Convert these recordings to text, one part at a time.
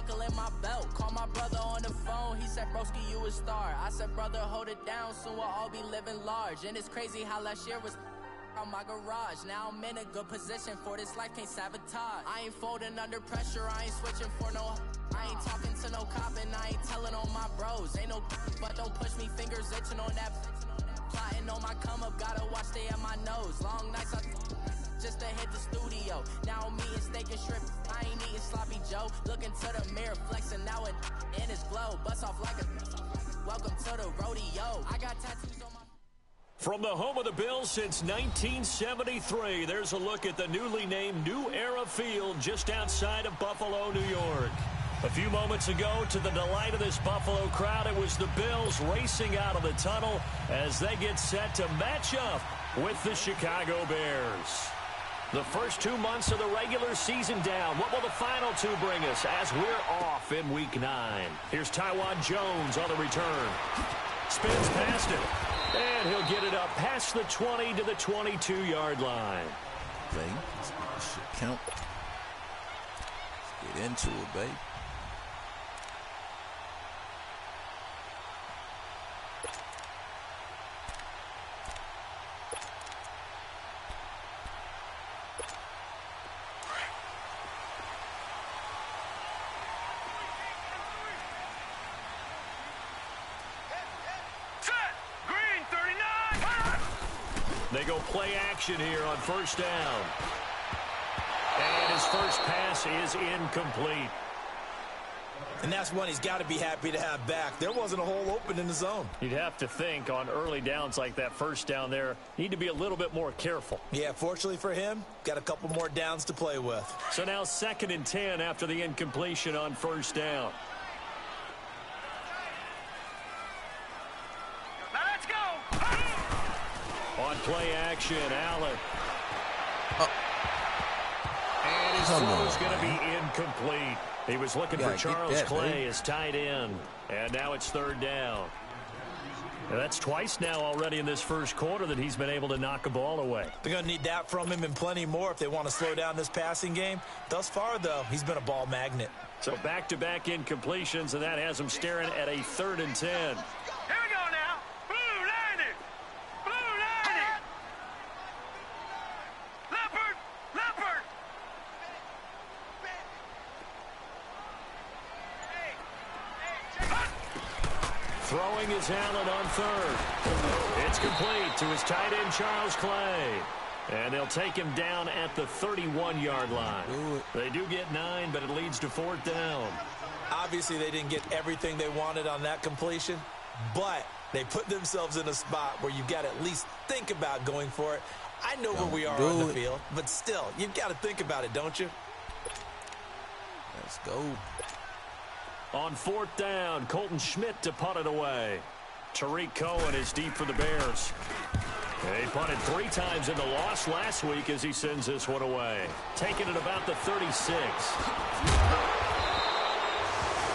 buckling my belt. Call my brother on the phone, he said, broski, you a star. I said, brother, hold it down, soon we'll all be living large. And it's crazy how last year was on my garage. Now I'm in a good position for this life, can't sabotage. I ain't folding under pressure, I ain't switching for no. I ain't talking to no cop and I ain't telling on my bros. Ain't no but don't push me, fingers itching on that. Plotting on my come up, gotta watch stay at my nose. Long nights I just to hit the studio. Now I'm eating steak and shrimp, I ain't eating sloppy Joe. Looking to the mirror, flexing now it in his glow. Bust off like a welcome to the rodeo. I got tattoos on my. From the home of the Bills since 1973, there's a look at the newly named New Era Field just outside of Buffalo, New York. A few moments ago, to the delight of this Buffalo crowd, it was the Bills racing out of the tunnel as they get set to match up with the Chicago Bears. The first 2 months of the regular season down. What will the final two bring us as we're off in Week 9? Here's Tywan Jones on the return. Spins past it. And he'll get it up past the 20 to the 22-yard line. This should count. Let's get into it, babe. They go play action here on first down. And his first pass is incomplete. And that's one he's got to be happy to have back. There wasn't a hole open in the zone. You'd have to think on early downs like that first down there, need to be a little bit more careful. Yeah, fortunately for him, got a couple more downs to play with. So now 2nd and 10 after the incompletion on first down. On play action, Allen. And his throw is going to be incomplete. He was looking for Charles Clay as tight end. And now it's 3rd down. And that's twice now already in this first quarter that he's been able to knock a ball away. They're going to need that from him and plenty more if they want to slow down this passing game. Thus far, though, he's been a ball magnet. So back-to-back incompletions, and that has him staring at a 3rd and 10. Throwing is Allen on 3rd. It's complete to his tight end, Charles Clay. And they'll take him down at the 31-yard line. They do get 9, but it leads to 4th down. Obviously, they didn't get everything they wanted on that completion, but they put themselves in a spot where you've got to at least think about going for it. I know where we are on the field, but still, you've got to think about it, don't you? Let's go. On 4th down, Colton Schmidt to punt it away. Tariq Cohen is deep for the Bears. He punted 3 times in the loss last week as he sends this one away. Taking it about the 36.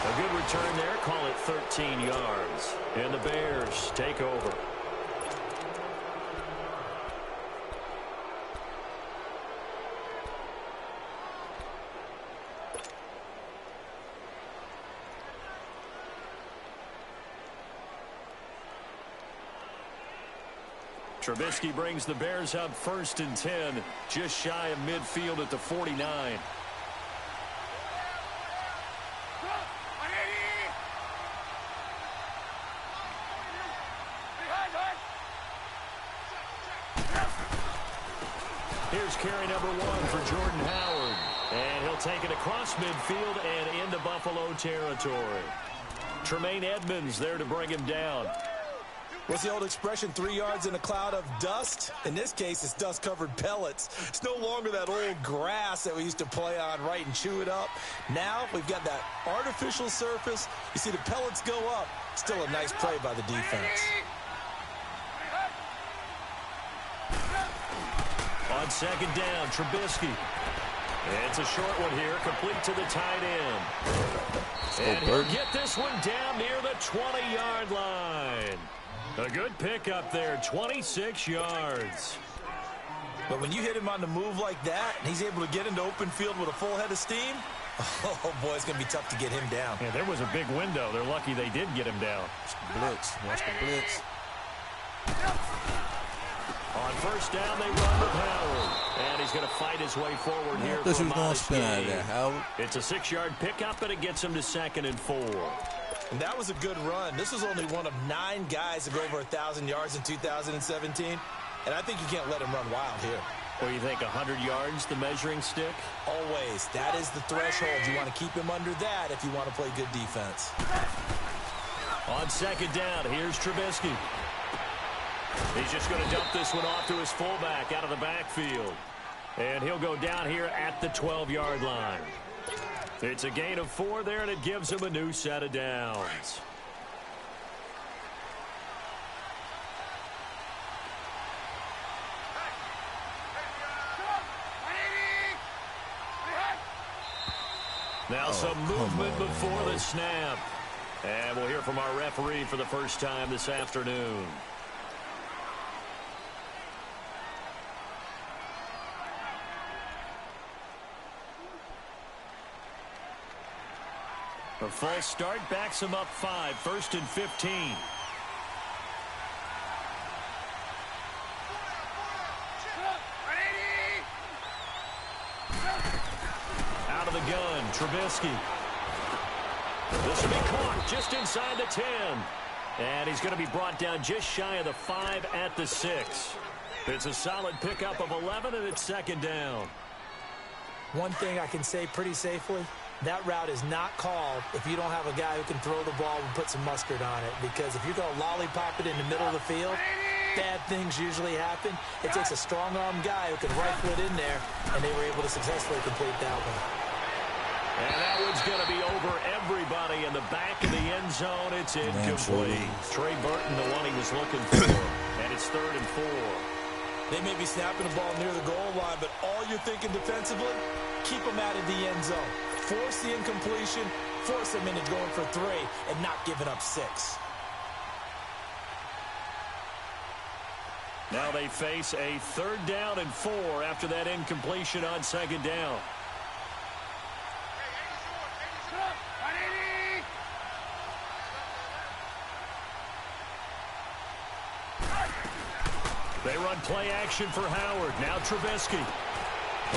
A good return there, call it 13 yards. And the Bears take over. Trubisky brings the Bears up 1st and 10, just shy of midfield at the 49. Here's carry number 1 for Jordan Howard. And he'll take it across midfield and into Buffalo territory. Tremaine Edmonds there to bring him down. What's the old expression, 3 yards in a cloud of dust? In this case, it's dust-covered pellets. It's no longer that old grass that we used to play on, right, and chew it up. Now we've got that artificial surface. You see the pellets go up. Still a nice play by the defense. On 2nd down, Trubisky. It's a short one here, complete to the tight end. And he'll get this one down near the 20-yard line. A good pickup there, 26 yards. But when you hit him on the move like that, and he's able to get into open field with a full head of steam, Oh, boy, it's going to be tough to get him down. Yeah, there was a big window. They're lucky they did get him down. Blitz. Watch the blitz. On first down, they run with Howard. And he's going to fight his way forward here. I thought you was going to spin out of there, Howard. It's a 6-yard pickup, and it gets him to 2nd and 4. And that was a good run. This was only one of 9 guys to go over 1,000 yards in 2017. And I think you can't let him run wild here. Or you think 100 yards, the measuring stick? Always. That is the threshold. You want to keep him under that if you want to play good defense. On 2nd down, here's Trubisky. He's just going to dump this one off to his fullback out of the backfield. And he'll go down here at the 12-yard line. It's a gain of 4 there, and it gives him a new set of downs. Now some movement before the snap. And we'll hear from our referee for the first time this afternoon. A false start backs him up 5, 1st and 15. Out of the gun, Trubisky. This will be caught just inside the 10. And he's going to be brought down just shy of the 5 at the 6. It's a solid pickup of 11, and it's 2nd down. One thing I can say pretty safely, that route is not called if you don't have a guy who can throw the ball and put some mustard on it. Because if you're going to lollipop it in the middle of the field, bad things usually happen. It takes a strong-arm guy who can rifle it in there, and they were able to successfully complete that one. And that one's going to be over everybody in the back of the end zone. It's incomplete. Trey Burton, the one he was looking for. And it's 3rd and 4. They may be snapping the ball near the goal line, but all you're thinking defensively, keep them out of the end zone. Force the incompletion, force them into going for 3, and not giving up 6. Now they face a 3rd down and 4 after that incompletion on 2nd down. They run play action for Howard. Now Trubisky.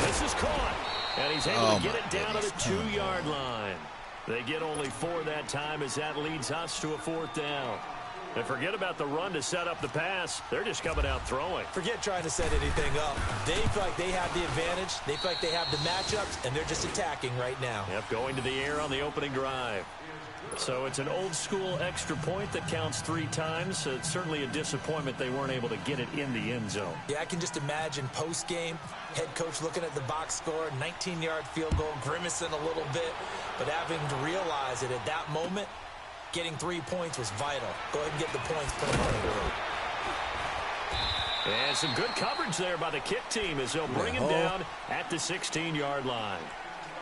This is caught. And he's able to get it down to the 2-yard line. They get only 4 that time as that leads us to a 4th down. And forget about the run to set up the pass. They're just coming out throwing. Forget trying to set anything up. They feel like they have the advantage. They feel like they have the matchups, and they're just attacking right now. Yep, going to the air on the opening drive. So it's an old-school extra point that counts 3 times. It's certainly a disappointment they weren't able to get it in the end zone. Yeah, I can just imagine post-game, head coach looking at the box score, 19-yard field goal, grimacing a little bit, but having to realize that at that moment, getting 3 points was vital. Go ahead and get the points, put them on the board. And some good coverage there by the kick team as they'll bring him down at the 16-yard line.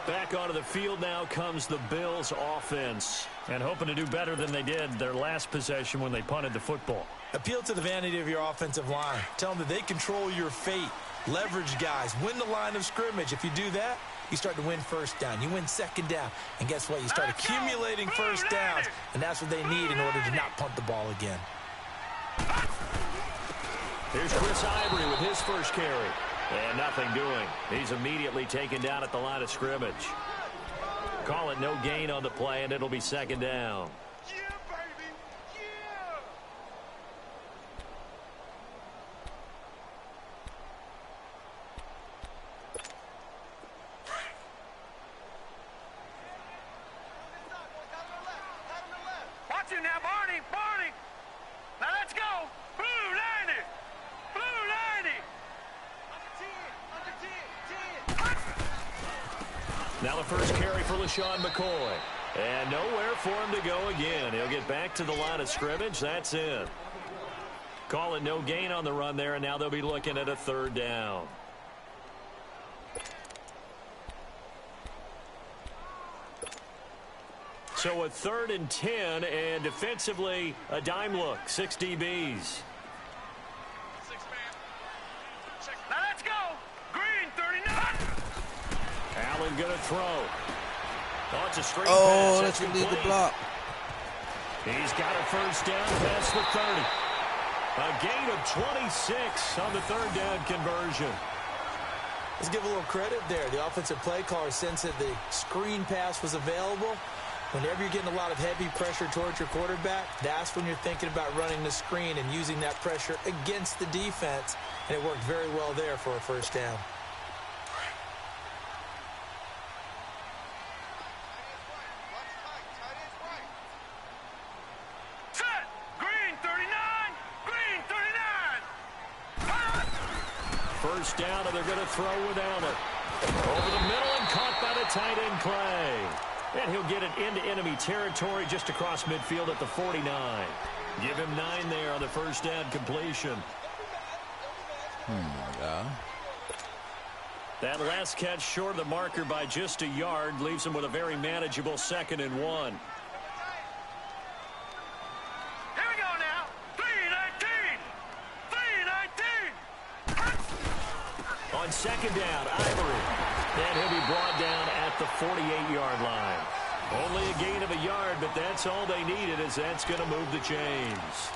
Back onto the field now comes the Bills offense. And hoping to do better than they did their last possession when they punted the football. Appeal to the vanity of your offensive line. Tell them that they control your fate. Leverage guys. Win the line of scrimmage. If you do that, you start to win 1st down. You win 2nd down. And guess what? You start accumulating 1st downs. And that's what they need in order to not punt the ball again. Here's Chris Ivory with his first carry. And nothing doing. He's immediately taken down at the line of scrimmage. Call it no gain on the play, and it'll be 2nd down. Yeah, baby. Yeah. Watch him now, Barney. Barney. Now let's go. Blue 90. Blue 90. Under 10. Under 10. 10. Now the first carry for LaShawn McCoy. And nowhere for him to go again. He'll get back to the line of scrimmage. That's it. Call it no gain on the run there, and now they'll be looking at a 3rd down. So a 3rd and 10, and defensively a dime look. 6 DBs. Now let's go. Green 39. Allen going to throw. Oh, it's a straight Oh, pass. that's illegal block. He's got a first down past the 30. A gain of 26 on the third down conversion. Let's give a little credit there. The offensive play caller sensed that the screen pass was available. Whenever you're getting a lot of heavy pressure towards your quarterback, that's when you're thinking about running the screen and using that pressure against the defense. And it worked very well there for a first down. Set. Green 39. Green 39. First down, and they're going to throw without it. Over the middle and caught by the tight end Clay. And he'll get it into enemy territory just across midfield at the 49. Give him 9 there on the first down completion. That last catch short of the marker by just a yard leaves him with a very manageable 2nd and 1. Here we go now. 3-19. 3-19. On second down, Ivory. And he'll be brought down at the 48-yard line. Only a gain of a yard, but that's all they needed, as that's going to move the chains.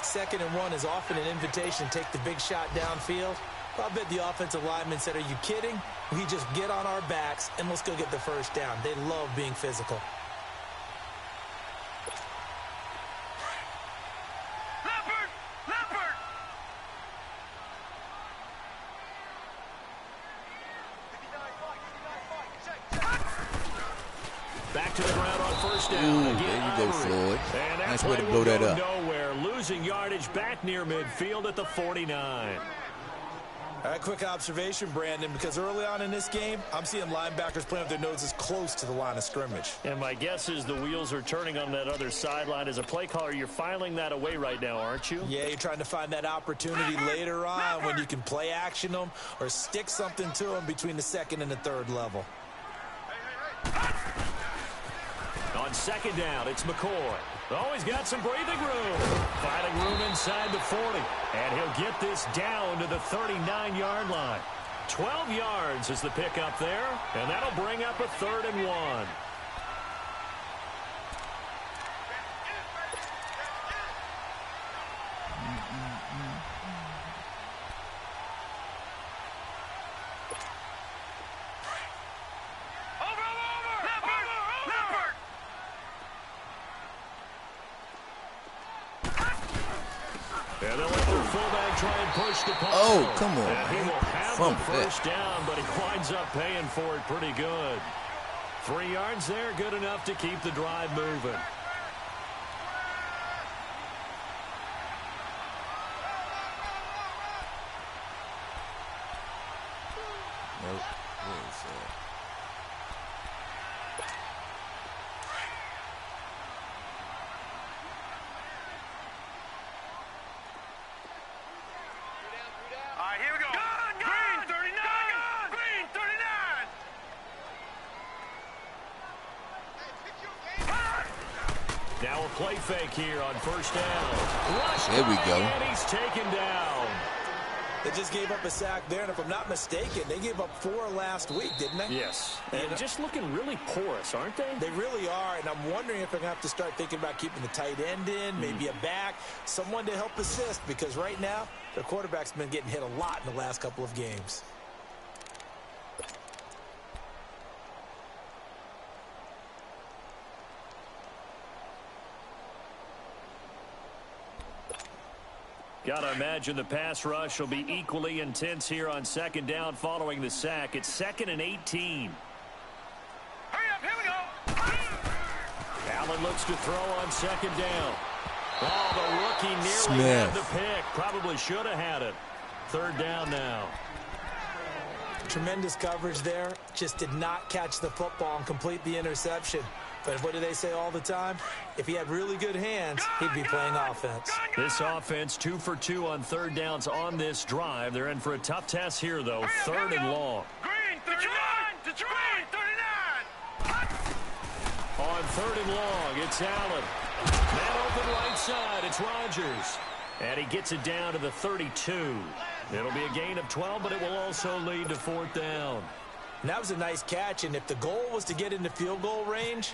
2nd and 1 is often an invitation to take the big shot downfield. I bet the offensive lineman said, are you kidding? We just get on our backs and let's go get the first down. They love being physical. Leopard. Leopard. Back to the ground on first down. Ooh, Again, there you go, Ivory. Floyd. And that Nice way to play blow will that go up. nowhere. Losing yardage back near midfield at the 49. All right, quick observation, Brandon, because early on in this game, I'm seeing linebackers playing with their noses close to the line of scrimmage. And my guess is the wheels are turning on that other sideline. As a play caller, you're filing that away right now, aren't you? Yeah, you're trying to find that opportunity later on when you can play action them or stick something to them between the 2nd and the 3rd level. On second down, it's McCoy. Oh, he's got some breathing room. Finding room inside the 40. And he'll get this down to the 39-yard line. 12 yards is the pickup there. And that'll bring up a 3rd and 1. And they'll let their fullback try and push the ball. Oh, come on. And he will have the Fumbled first down, but he winds up paying for it pretty good. 3 yards there, good enough to keep the drive moving. Nope. Where is that? All right, here we go. Green 39. Green 39. Now a play fake here on first down. Rush There we go. And he's taken down. They just gave up a sack there, and if I'm not mistaken, they gave up 4 last week, didn't they? Yes. And just looking really porous, aren't they? They really are, and I'm wondering if they're going to have to start thinking about keeping the tight end in, maybe a back, someone to help assist, because right now, their quarterback's been getting hit a lot in the last couple of games. Got to imagine the pass rush will be equally intense here on second down following the sack. It's 2nd and 18. Hurry up, here we go. Allen looks to throw on second down. Oh, the rookie nearly Smith. had the pick. Probably should have had it. 3rd down now. Tremendous coverage there. Just did not catch the football and complete the interception. But what do they say all the time? If he had really good hands, he'd be playing offense. This offense 2 for 2 on 3rd downs on this drive. They're in for a tough test here, though. 3rd and long. Green 39. Detroit 39. On 3rd and long, it's Allen. Man open right side, it's Rodgers. And he gets it down to the 32. It'll be a gain of 12, but it will also lead to 4th down. And that was a nice catch, and if the goal was to get into field goal range,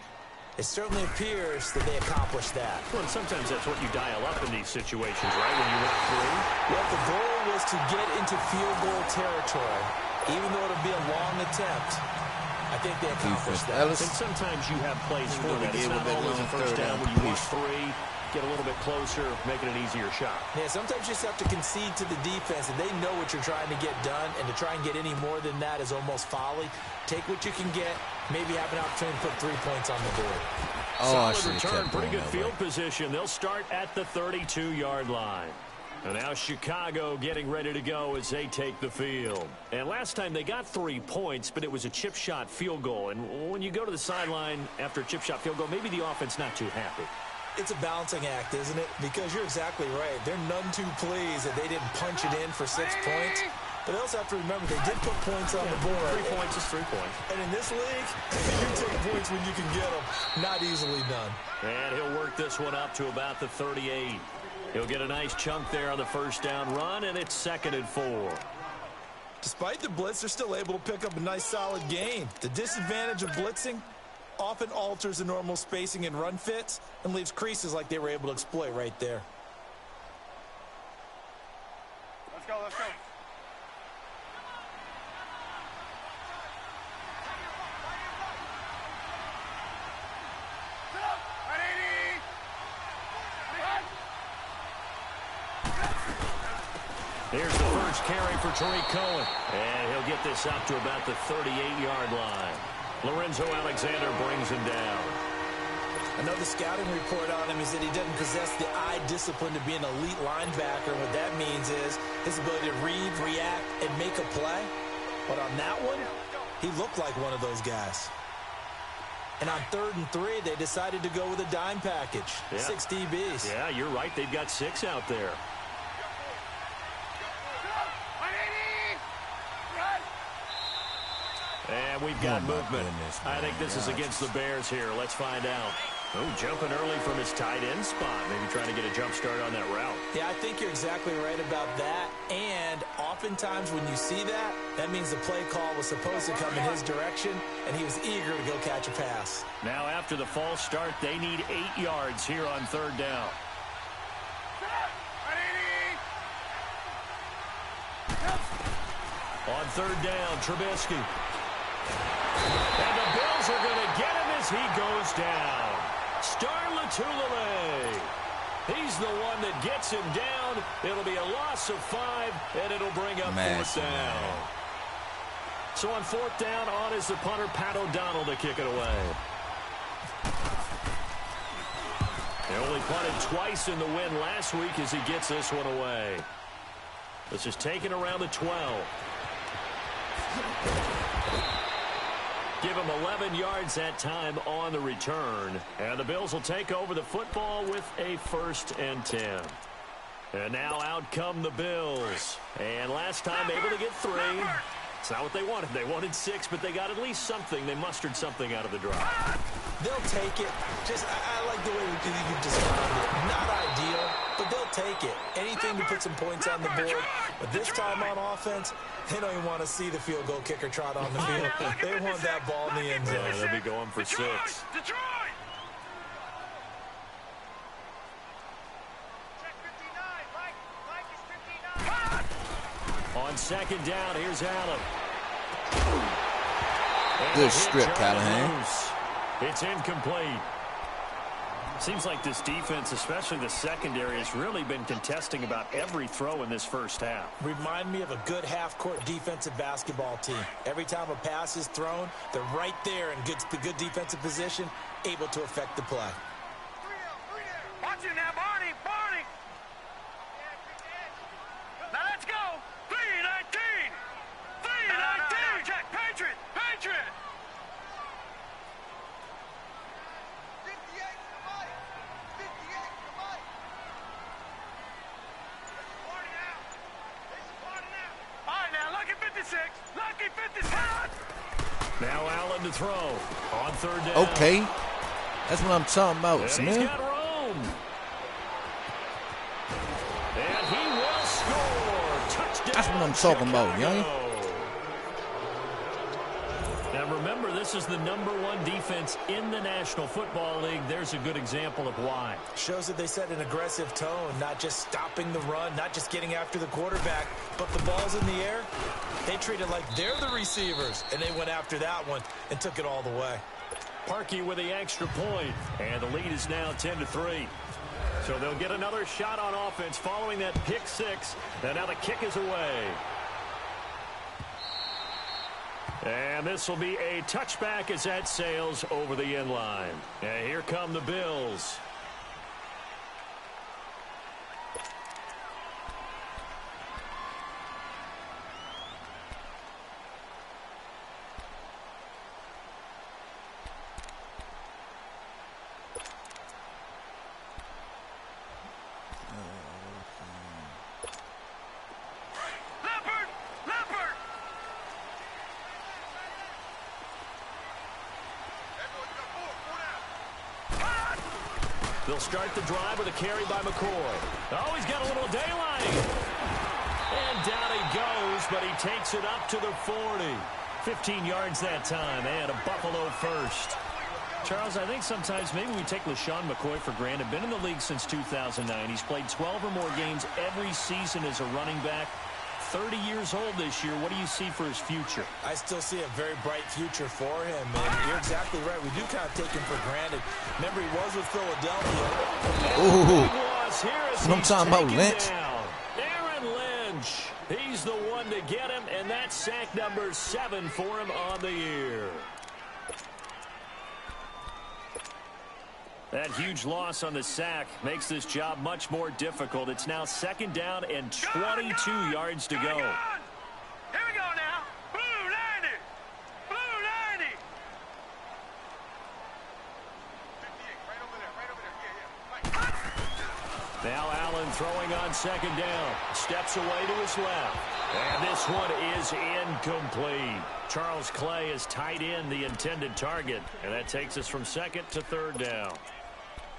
it certainly appears that they accomplished that. Well, and sometimes that's what you dial up in these situations, right, when you run through? Well, the goal was to get into field goal territory, even though it'll be a long attempt. I think they accomplished that. And sometimes you have plays for that. It's not always a first down when you want 3. Get a little bit closer, make it an easier shot. Yeah, sometimes you just have to concede to the defense, and they know what you're trying to get done, and to try and get any more than that is almost folly. Take what you can get, maybe have an opportunity to put 3 points on the board. Solid return, pretty good field position. They'll start at the 32-yard line. And now Chicago getting ready to go as they take the field. And last time they got 3 points, but it was a chip shot field goal. And when you go to the sideline after a chip shot field goal, maybe the offense not too happy. It's a balancing act, isn't it? Because you're exactly right. They're none too pleased that they didn't punch it in for 6 points. But they also have to remember they did put points on the board. 3 points is 3 points. And in this league, you take points when you can get them. Not easily done. And he'll work this one up to about the 38. He'll get a nice chunk there on the first down run, and it's 2nd and 4. Despite the blitz, they're still able to pick up a nice solid gain. The disadvantage of blitzing often alters the normal spacing and run fits and leaves creases like they were able to exploit right there. Let's go, let's go. Here's the first carry for Tariq Cohen. And he'll get this up to about the 38-yard line. Lorenzo Alexander brings him down. I know the scouting report on him is that he doesn't possess the eye discipline to be an elite linebacker. What that means is his ability to read, react, and make a play. But on that one, he looked like one of those guys. And on 3rd and 3, they decided to go with a dime package. Yeah. 6 DBs. Yeah, you're right. They've got 6 out there. And we've got movement. I think this is against the Bears here. Let's find out. Oh, jumping early from his tight end spot. Maybe trying to get a jump start on that route. Yeah, I think you're exactly right about that. And oftentimes when you see that, that means the play call was supposed to come in his direction, and he was eager to go catch a pass. Now after the false start, they need 8 yards here on 3rd down. On 3rd down, Trubisky. And the Bills are going to get him as he goes down. Star Lotulelei. He's the one that gets him down. It'll be a loss of 5, and it'll bring up 4th down. So on 4th down, on is the punter, Pat O'Donnell, to kick it away. They only punted twice in the win last week as he gets this one away. This is taken around the 12. Give him 11 yards that time on the return. And the Bills will take over the football with a 1st and 10. And now out come the Bills. And last time able to get 3. It's not what they wanted. They wanted 6, but they got at least something. They mustered something out of the drive. They'll take it. Just, I like the way you described it. Not ideal, but they'll take it. Anything to put some points on the board. But this time on offense, they don't even want to see the field goal kicker trot on the field. They want that ball in the end zone. Yeah, they'll be going for 6. Detroit! On 2nd down, here's Allen. Good strip, Callahan. It's incomplete. Seems like this defense, especially the secondary, has really been contesting about every throw in this first half. Remind me of a good half-court defensive basketball team. Every time a pass is thrown, they're right there in good defensive position, able to affect the play. Watch it now, Barney, Barney. Now let's go. 3-19. 3-19. Check, Patriot, Patriot. Lucky 56. Now Allen to throw on 3rd down. Okay. That's what I'm talking about, and Smith. He's got room. And he will score. Touchdown. That's what I'm talking about, young. this is the #1 defense in the National Football League. There's a good example of why. Shows that they set an aggressive tone, not just stopping the run, not just getting after the quarterback, but the ball's in the air. They treat it like they're the receivers, and they went after that one and took it all the way. Parkey with the extra point, and the lead is now 10-3. So they'll get another shot on offense following that pick six, and now the kick is away. And this will be a touchback as that sails over the end line. And here come the Bills. They'll start the drive with a carry by McCoy. Oh, he's got a little daylight. And down he goes, but he takes it up to the 40. 15 yards that time, and a Buffalo first. Charles, I think sometimes maybe we take LaShawn McCoy for granted. Been in the league since 2009. He's played 12 or more games every season as a running back. 30 years old this year. What do you see for his future? I still see a very bright future for him, and you're exactly right. We do kind of take him for granted. Remember, he was with Philadelphia. Ooh. Here's I'm talking about Lynch. Aaron Lynch. He's the one to get him, and that's sack number 7 for him on the year. That huge loss on the sack makes this job much more difficult. It's now 2nd down and 22 yards to go. Here we go now. Blue 90. Blue 90. 58, right over there. Yeah. Now Allen throwing on 2nd down. Steps away to his left. And this one is incomplete. Charles Clay has tied in the intended target. And that takes us from 2nd to 3rd down.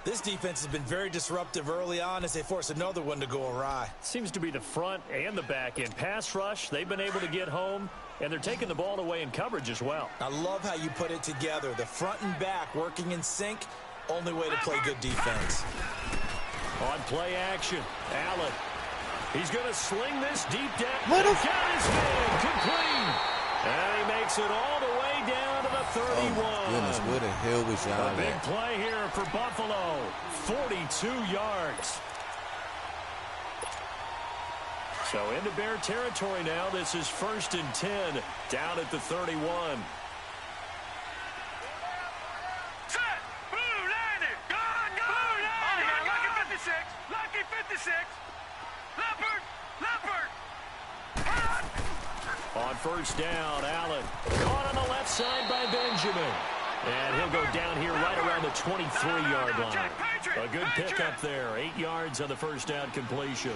This defense has been very disruptive early on as they force another one to go awry. Seems to be the front and the back end. Pass rush, they've been able to get home, and they're taking the ball away in coverage as well. I love how you put it together. The front and back working in sync, only way to play good defense. On play action, Allen. He's going to sling this deep down. What Got his man complete. And he makes it all the way down to the 31. Oh, goodness, where the hell was y'all A big at? play here for Buffalo. 42 yards. So into Bear territory now. This is 1st and 10 down at the 31. Set. Blue 90. Gone. Oh, yeah, lucky 56. Lucky 56. Leopard. On 1st down, Allen caught on the left side by Benjamin. And he'll go down here right around the 23-yard line. A good pickup there. 8 yards on the 1st down completion.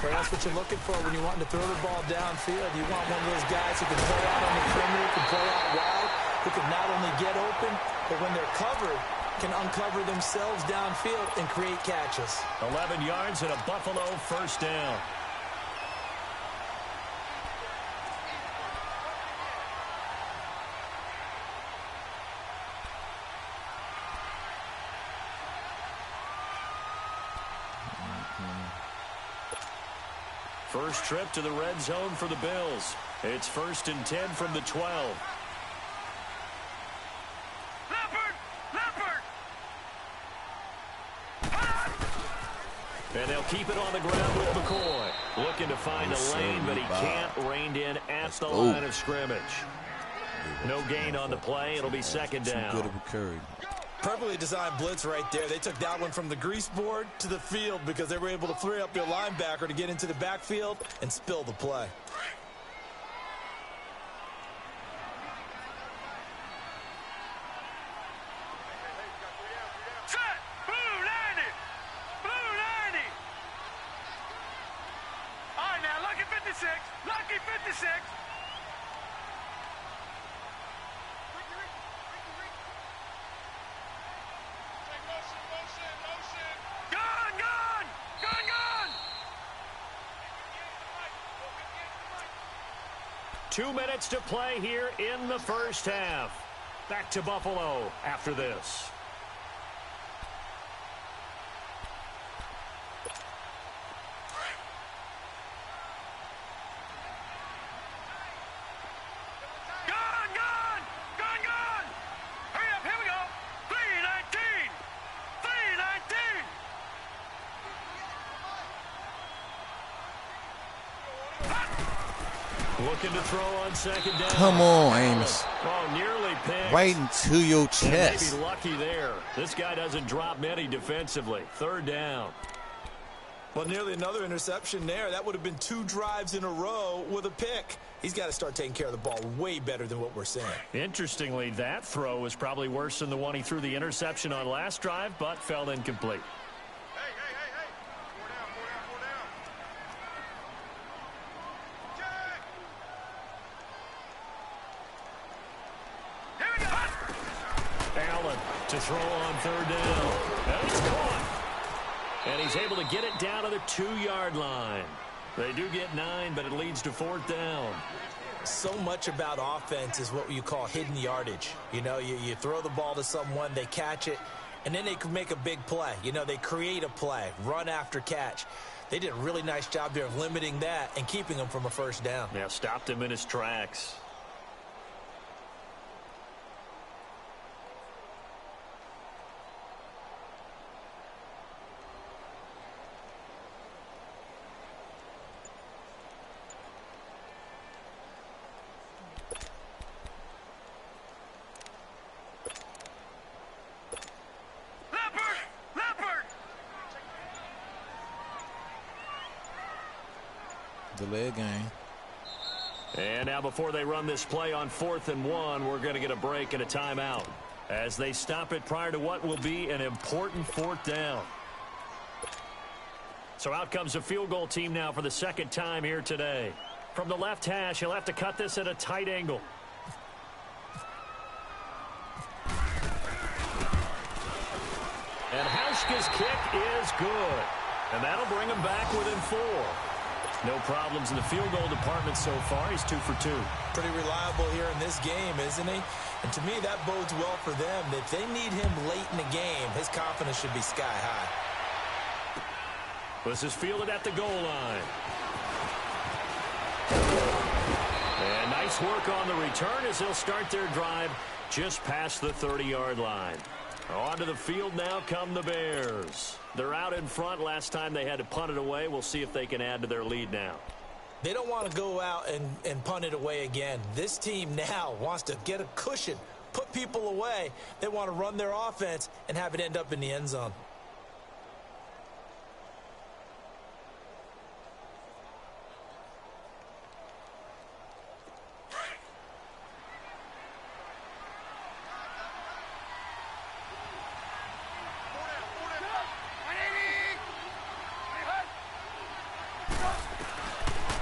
Well, that's what you're looking for when you're wanting to throw the ball downfield. You want one of those guys who can play out on the perimeter, can play out wide, who can not only get open, but when they're covered, can uncover themselves downfield and create catches. 11 yards and a Buffalo 1st down. First trip to the red zone for the Bills. It's 1st and 10 from the 12. And they'll keep it on the ground with McCoy. Looking to find a lane, but he can't. Reined in at the line of scrimmage. No gain on the play. It'll be 2nd down. Good of a curry. Perfectly designed blitz right there. They took that one from the grease board to the field because they were able to free up their linebacker to get into the backfield and spill the play. Set. Blue 90. Blue 90. All right, now, lucky 56. Lucky 56. Gone. 2 minutes to play here in the 1st half. Back to Buffalo after this. Looking to throw on second down. Come on, Amos. Oh, nearly picked. Right into your chest. Maybe lucky there. This guy doesn't drop many defensively. Third down. Well, nearly another interception there. That would have been 2 drives in a row with a pick. He's got to start taking care of the ball way better than what we're seeing. Interestingly, that throw was probably worse than the one he threw the interception on last drive, but fell incomplete. To throw on third down. And it's caught. And he's able to get it down to the 2-yard line. They do get 9, but it leads to 4th down. So much about offense is what you call hidden yardage. You know, you throw the ball to someone, they catch it, and then they can make a big play. You know, they create a play, run after catch. They did a really nice job there of limiting that and keeping him from a first down. Yeah, stopped him in his tracks. Delay game. And now before they run this play on 4th and 1, we're going to get a break and a timeout as they stop it prior to what will be an important 4th down. So out comes a field goal team now for the second time here today. From the left hash, he'll have to cut this at a tight angle. And Hauschka's kick is good. And that'll bring him back within 4. No problems in the field goal department so far. He's 2 for 2. Pretty reliable here in this game, isn't he? And to me, that bodes well for them. If they need him late in the game, his confidence should be sky high. This is fielded at the goal line. And nice work on the return as they'll start their drive just past the 30-yard line. Onto the field now come the Bears. They're out in front. Last time they had to punt it away. We'll see if they can add to their lead now. They don't want to go out and punt it away again. This team now wants to get a cushion, put people away. They want to run their offense and have it end up in the end zone.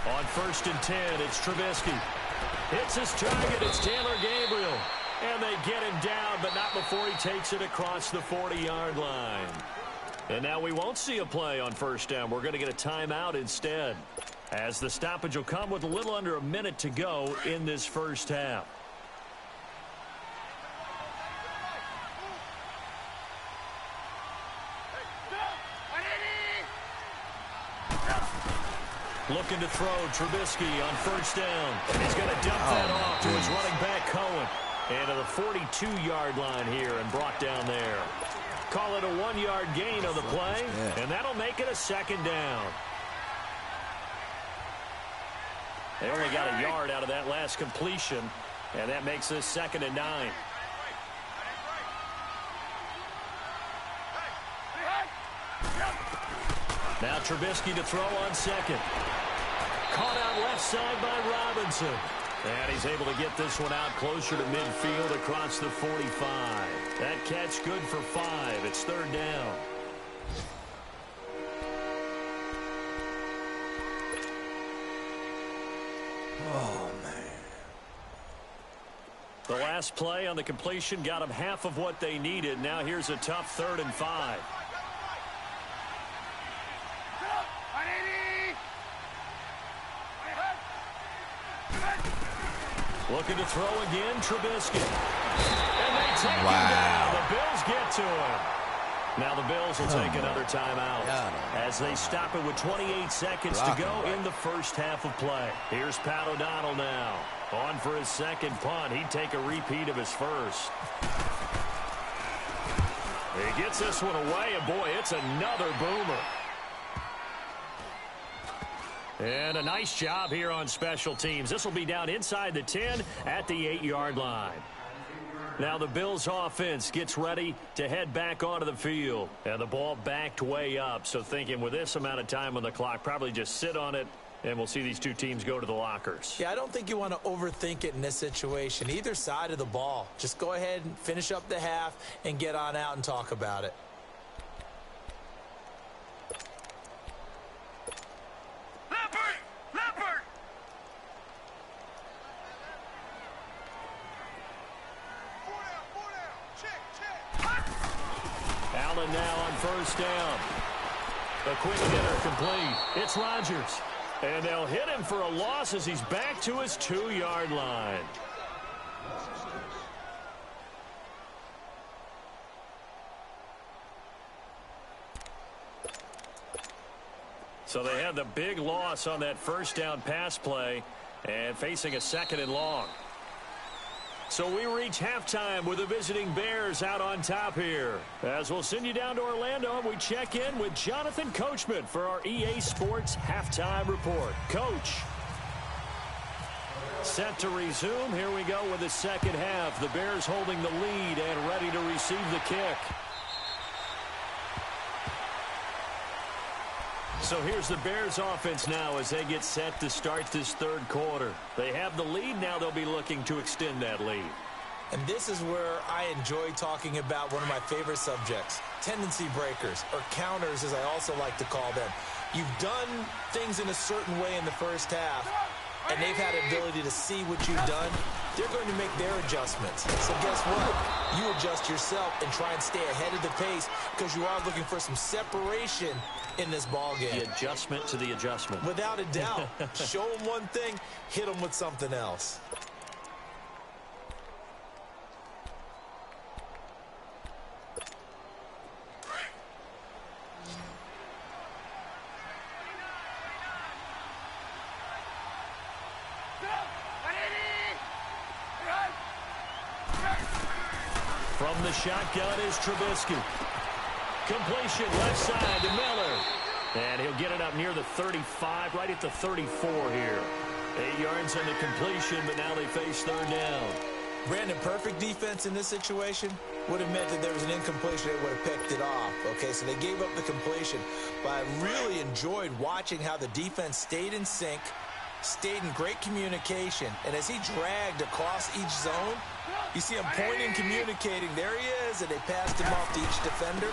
On 1st and 10, it's Trubisky. Hits his target. It's Taylor Gabriel. And they get him down, but not before he takes it across the 40-yard line. And now we won't see a play on 1st down. We're going to get a timeout instead, as the stoppage will come with a little under a minute to go in this first half. Looking to throw, Trubisky on 1st down. He's going to dump that off to his running back, Cohen. And to the 42-yard line here and brought down there. Call it a 1-yard gain on the play, and that'll make it a 2nd down. They only got a yard out of that last completion, and that makes this 2nd and 9. Now Trubisky to throw on 2nd. Caught out left side by Robinson. And he's able to get this one out closer to midfield across the 45. That catch good for 5. It's 3rd down. Oh, man. The last play on the completion got them half of what they needed. Now here's a tough 3rd and 5. Looking to throw again, Trubisky. And they take him down. The Bills get to him. Now the Bills will take another timeout as they stop it with 28 seconds to go in the first half of play. Here's Pat O'Donnell now. On for his second punt. He'd take a repeat of his first. He gets this one away, and boy, it's another boomer. And a nice job here on special teams. This will be down inside the 10 at the 8-yard line. Now the Bills offense gets ready to head back onto the field. And the ball backed way up. So thinking with this amount of time on the clock, probably just sit on it, and we'll see these two teams go to the lockers. Yeah, I don't think you want to overthink it in this situation. Either side of the ball. Just go ahead and finish up the half and get on out and talk about it. Allen now on first down. A quick hitter complete. It's Rodgers. And they'll hit him for a loss as he's back to his 2-yard line. So they had the big loss on that first down pass play and facing a 2nd and long. So we reach halftime with the visiting Bears out on top here. As we'll send you down to Orlando, we check in with Jonathan Coachman for our EA Sports Halftime Report. Coach. Set to resume. Here we go with the second half. The Bears holding the lead and ready to receive the kick. So here's the Bears offense now as they get set to start this third quarter. They have the lead. Now they'll be looking to extend that lead. And this is where I enjoy talking about one of my favorite subjects, tendency breakers, or counters as I also like to call them. You've done things in a certain way in the first half, and they've had the ability to see what you've done. They're going to make their adjustments. So guess what? You adjust yourself and try and stay ahead of the pace because you are looking for some separation in this ball game. The adjustment to the adjustment. Without a doubt. Show them one thing, hit them with something else. From the shotgun is Trubisky. Completion left side to Miller. And he'll get it up near the 35, right at the 34 here. 8 yards on the completion, but now they face third down. Brandon, perfect defense in this situation would have meant that there was an incompletion that would have picked it off. Okay, so they gave up the completion. But I really enjoyed watching how the defense stayed in sync, stayed in great communication. And as he dragged across each zone, you see him pointing, communicating. There he is, and they passed him off to each defender.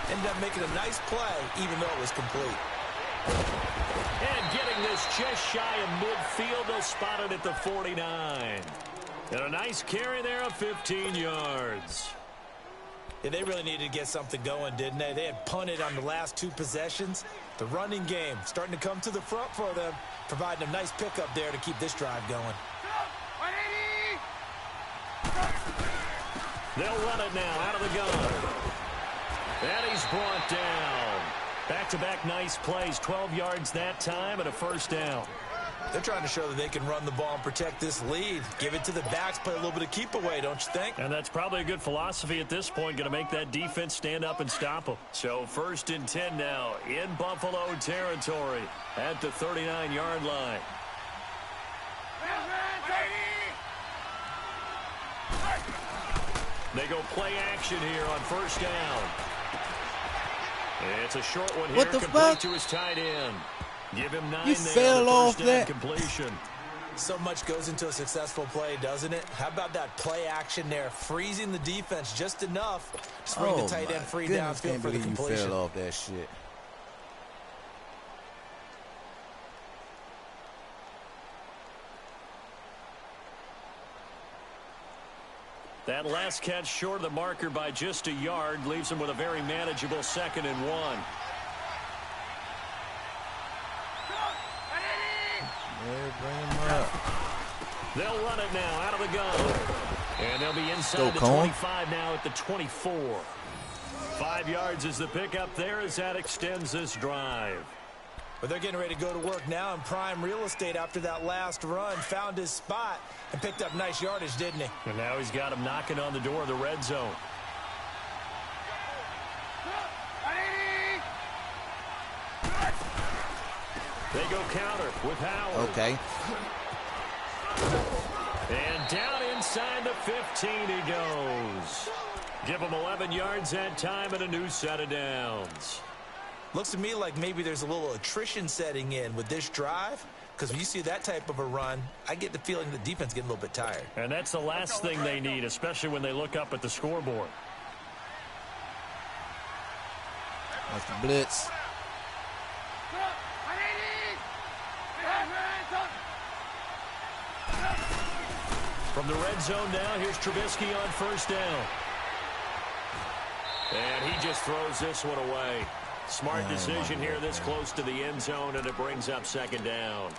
Ended up making a nice play, even though it was complete. And getting this just shy of midfield, they'll spot it at the 49. And a nice carry there of 15 yards. Yeah, they really needed to get something going, didn't they? They had punted on the last 2 possessions. The running game starting to come to the front for them, providing a nice pickup there to keep this drive going. They'll run it now out of the gun. And he's brought down. Back-to-back nice plays, 12 yards that time and a first down. They're trying to show that they can run the ball and protect this lead. Give it to the backs, play a little bit of keep away, don't you think? And that's probably a good philosophy at this point, going to make that defense stand up and stop them. So 1st and 10 now in Buffalo territory at the 39-yard line. They go play action here on first down. It's a short one here, complete to his tight end. Give him 9 you there. Fell off that completion. So much goes into a successful play, doesn't it? How about that play action there, freezing the defense just enough to bring the tight end free downfield for the completion. You fell off that shit. That last catch short of the marker by just a yard leaves him with a very manageable 2nd and 1. Yeah, bring him up. They'll run it now out of the gun. And they'll be inside the 25 now at the 24. 5 yards is the pickup there as that extends this drive. But they're getting ready to go to work now in prime real estate after that last run. Found his spot and picked up nice yardage, didn't he? And now he's got him knocking on the door of the red zone. They go counter with Howard. Okay. And down inside the 15 he goes. Give him 11 yards that time and a new set of downs. Looks to me like maybe there's a little attrition setting in with this drive, because when you see that type of a run, I get the feeling the defense getting a little bit tired. And that's the last thing they need, especially when they look up at the scoreboard. That's the blitz. From the red zone now, here's Trubisky on first down. And he just throws this one away. Smart decision here this close to the end zone, and it brings up second down.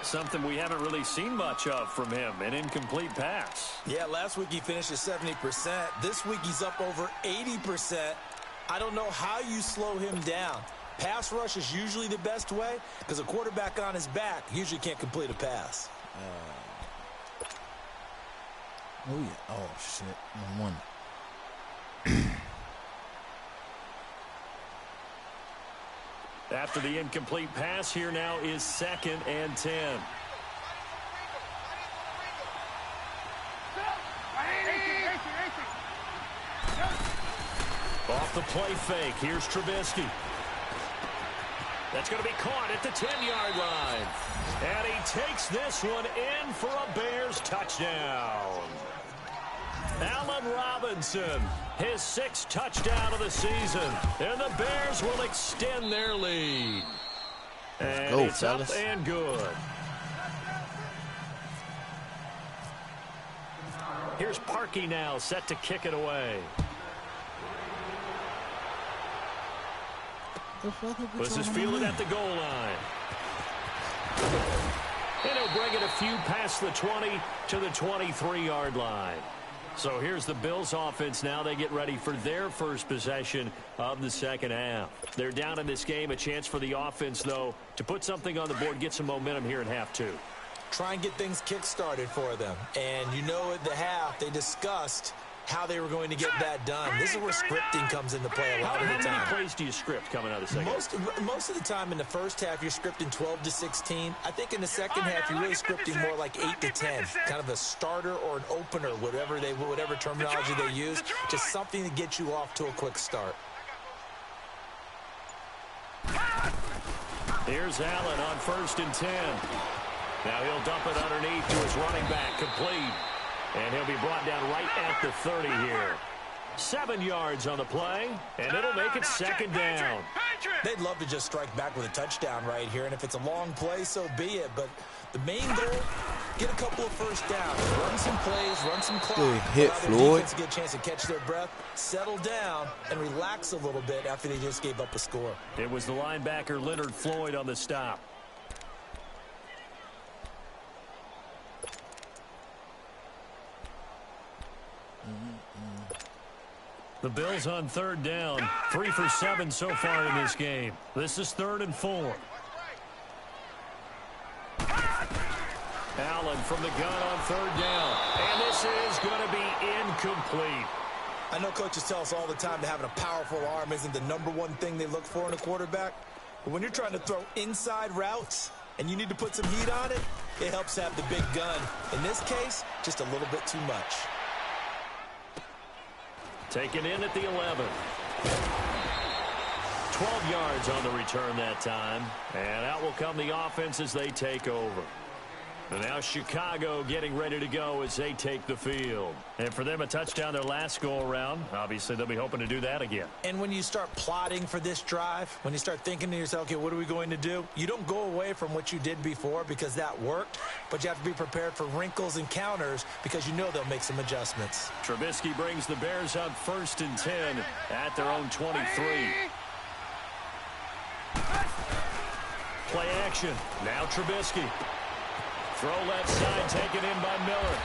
Something we haven't really seen much of from him, an incomplete pass. Yeah, last week he finished at 70%. This week he's up over 80%. I don't know how you slow him down. Pass rush is usually the best way, because a quarterback on his back usually can't complete a pass. Oh, yeah. Oh, shit. One. After the incomplete pass, here now is 2nd and 10. Off the play fake, here's Trubisky. That's going to be caught at the 10-yard line. And he takes this one in for a Bears touchdown. Allen Robinson, his 6th touchdown of the season. And the Bears will extend their lead. And go, it's fellas. Up and good. Here's Parkey now, set to kick it away. This is fielded at the goal line. And he'll bring it a few past the 20 to the 23-yard line. So here's the Bills offense now. They get ready for their first possession of the second half. They're down in this game. A chance for the offense, though, to put something on the board, get some momentum here in half two. Try and get things kick-started for them. And you know at the half they discussed how they were going to get that done. This is where scripting comes into play a lot of the time. How many plays do you script coming out of the second? Most of the time in the first half, you're scripting 12 to 16. I think in the second half, you're really scripting more like 8 to 10. Kind of a starter or an opener, whatever terminology they use. Just something to get you off to a quick start. Here's Allen on 1st and 10. Now he'll dump it underneath to his running back, complete. And he'll be brought down right at the 30 here. 7 yards on the play, and it'll make it second down. They'd love to just strike back with a touchdown right here, and if it's a long play, so be it. But the main goal, get a couple of first downs, run some plays, run some clock. Good hit, Floyd. To get a chance to catch their breath, settle down, and relax a little bit after they just gave up a score. It was the linebacker Leonard Floyd on the stop. The Bills on 3rd down, 3 for 7 so far in this game. This is 3rd and 4. Allen from the gun on 3rd down. And this is going to be incomplete. I know coaches tell us all the time that having a powerful arm isn't the #1 thing they look for in a quarterback. But when you're trying to throw inside routes and you need to put some heat on it, it helps have the big gun. In this case, just a little bit too much. Taken in at the 11. 12 yards on the return that time. And out will come the offense as they take over. And now Chicago getting ready to go as they take the field. And for them, a touchdown their last go-around. Obviously, they'll be hoping to do that again. And when you start plotting for this drive, when you start thinking to yourself, okay, what are we going to do? You don't go away from what you did before because that worked, but you have to be prepared for wrinkles and counters because you know they'll make some adjustments. Trubisky brings the Bears up 1st and 10 at their own 23. Play action. Now Trubisky. Throw left side taken in by Miller.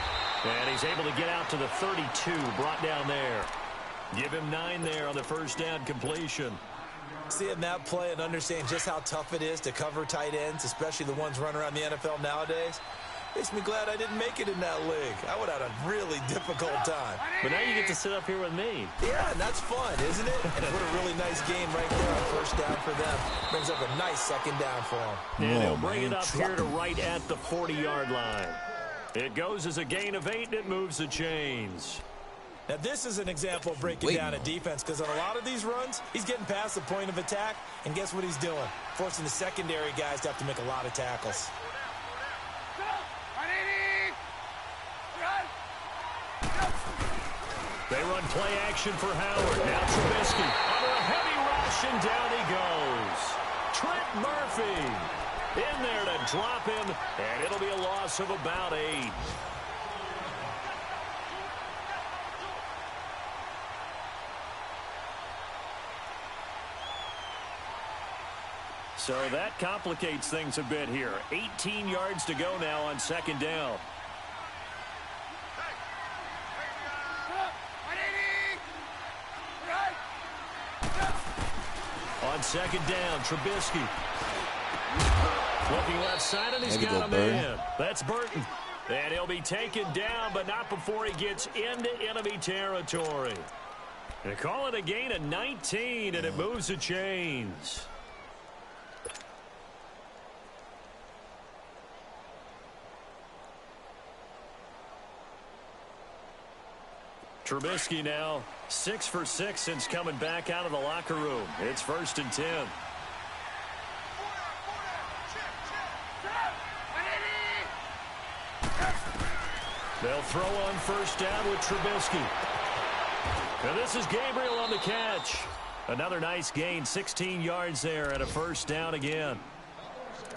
And he's able to get out to the 32, brought down there. Give him 9 there on the first down completion. Seeing that play and understand just how tough it is to cover tight ends, especially the ones running around the NFL nowadays, makes me glad I didn't make it in that league. I would have had a really difficult time. But now you get to sit up here with me. Yeah, and that's fun, isn't it? And what a really nice game right there on first down for them. Brings up a nice second down for them. And he'll bring it up here to right at the 40-yard line. It goes as a gain of 8, and it moves the chains. Now, this is an example of breaking down a defense, because on a lot of these runs, he's getting past the point of attack, and guess what he's doing? Forcing the secondary guys to have to make a lot of tackles. They run play action for Howard. Now Trubisky under a heavy rush, and down he goes. Trent Murphy in there to drop him, and it'll be a loss of about 8. So that complicates things a bit here. 18 yards to go now on second down. On second down, Trubisky. Looking left side, and he's got a man. That's Burton. And he'll be taken down, but not before he gets into enemy territory. They call it a gain of 19, and it moves the chains. Trubisky now 6 for 6 since coming back out of the locker room. It's 1st and 10. They'll throw on first down with Trubisky. And this is Gabriel on the catch. Another nice gain, 16 yards there, and a first down again.